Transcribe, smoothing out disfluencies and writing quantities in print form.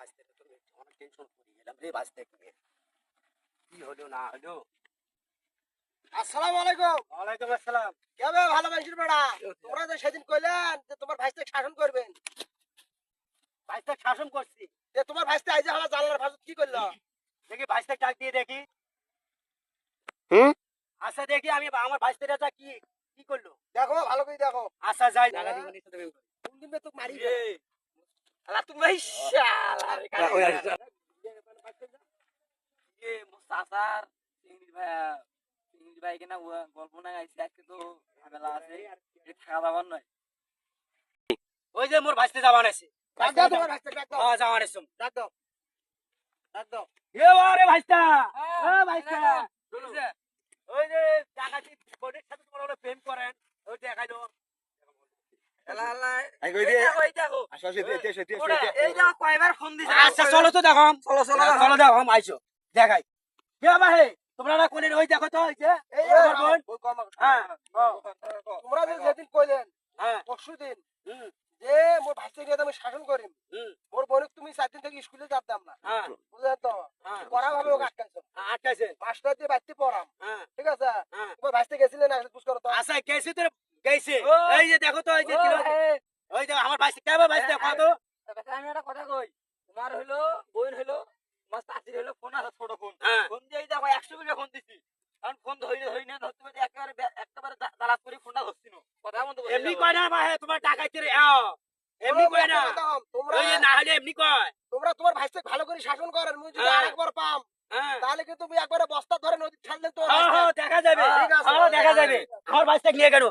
ভাইস্তে তুমি অনেক টেনশন করে গেলাম রে ভাইস্তে কি হলো না হলো। আসসালামু আলাইকুম। ওয়ালাইকুম আসসালাম। কেবে ভালো মানুষের বেড়া, তোমরা যে সেদিন কইলেন যে তোমার ভাইস্তে শাসন করবেন, ভাইস্তে শাসন করছি, যে তোমার ভাইস্তে আইজা আমার জানালার ভাষা কি করলো? দেখি ভাইস্তে ডাক দিয়ে দেখি। হুম, আচ্ছা দেখি আমি আমার ভাইস্তেটা কি কি করলো। দেখো ভালো করে দেখো। আচ্ছা যাই জায়গা দিব নি তুমি। কোন দিন তো মারি এ আলা তুমি শালা রে কারে। ওই আচ্ছা এ মুস্তাসার চিংড়ি ভাই কেনা গল্প না গাইছে আজকে তো ঝামেলা আছে, এ থাকা দাবার নয়। ওই যে মোর ভাইস্তে যাবান আছে। ডাক দাও তোমার ভাইস্তে, ডাক দাও। হ্যাঁ যাবান আছে। ডাক দাও। ডাক দাও। এ ওরে ভাইস্তা, এ হ্যাঁ, ভাইস্তা হ্যাঁ, শুনুছে ওই যে ডাকাতি কোনের সাথে তোমার ওরা প্রেম করেন, ওই দেখাই দাও। আলা আলা আই কই দিয়ে এই দেখো। আসলে এতে ওরে, এই দেখো কয়বার ফোন দিছে। আচ্ছা চলো তো দেখো, চলো চলো দেখো। চলো দেখো আইছো দেখাই। কে বাবা হে তোমরা না কোনের ওই দেখো তো ওই যে এই আমার বোন। ওই কম। হ্যাঁ তোমরা যে যেদিন কইলেন হ্যাঁ পরশুদিন হুম যে মোর ভাইস্তে নিয়ে আমি শাসন করিম, হুম মোর বোনকে তুমি 4 দিন থেকে স্কুলে যেতাম না, হ্যাঁ বুঝলে তো? হ্যাঁ পড়া ভাবে ওকে আটকাইছো, আটকাইছে মাস্টার দিয়ে বাইতে পড়াম, হ্যাঁ ঠিক আছে? হ্যাঁ তোমার ভাইস্তে গেছিলেন না বুঝ করো তো। আচ্ছা গেছে তো গেছে। এই যে দেখো তো ওই যে দিল ওই যে আমার ভাইস্তে কে বাবা ভাইস্তে কত আমি একটা কথা কই, তোমার হইলো বোন হইলো তোমার চাচির হইলো ফোন আছে, ছোট ফোন, হ্যাঁ ফোন দিয়ে দেখো 100 করে ফোন দিছি, কারণ ফোন ধরি না ধরতে পারি, একেবারে দালাত করে ফোনটা ধরছি না, কথা বলতে বলি এমনি কয় না ভাই তোমার ডাকাইতে রে এমনি কয় না তোমরা ওই যে না হলে এমনি কয় তোমরা তোমার ভাইস্তে ভালো করে শাসন করেন, মুই যদি হ্যাঁ। আরেকবার পাম হ্যাঁ তাহলে কিন্তু তুমি একবারে বস্তা ধরে নদী ছাড়লে তো হ্যাঁ দেখা যাবে, ঠিক আছে, দেখা যাবে। আমার ভাইস্তে নিয়ে গেল।